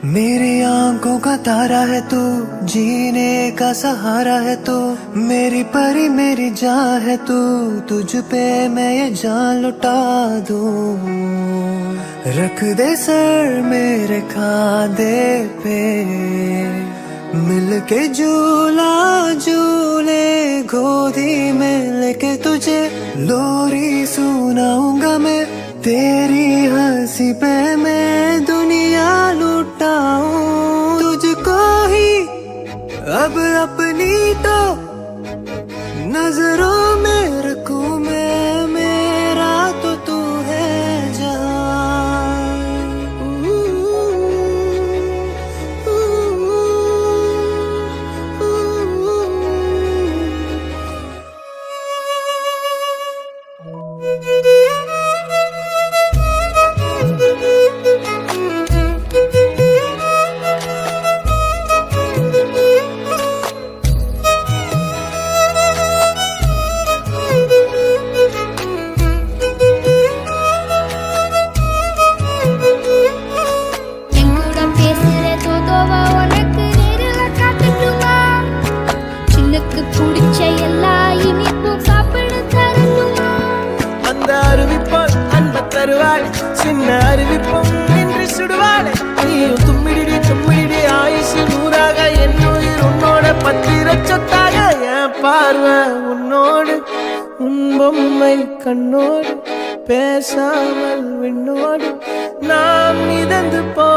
मेरी आंखों का तारा है तू, जीने का सहारा है तू, मेरी परी मेरी जान है तू, तुझ पे मैं ये जान लुटा दूं। रख दे सर मेरे खांधे पे, मिल के झूला झूले, गोदी में लेके तुझे लोरी सुनाऊंगा मैं, तेरी हंसी पे मैं दुनिया लुटाऊं। तुझको ही अब अपनी तो नजरों में रखूं मैं, मेरा तो तू है जहां। சின்ன அறிவிப்பும் நின்று சுடுவாளே, நீயும் தும்மிடி தும்மிடி ஆயுசு நூறாக, என் உயிர் உன்னோட பத்திர சொத்தாக, என் பார்வை உன்னோடு, உன் பொம்மை கண்ணோடு, பேசாமல் விண்ணோடு நாம் மிதந்து போ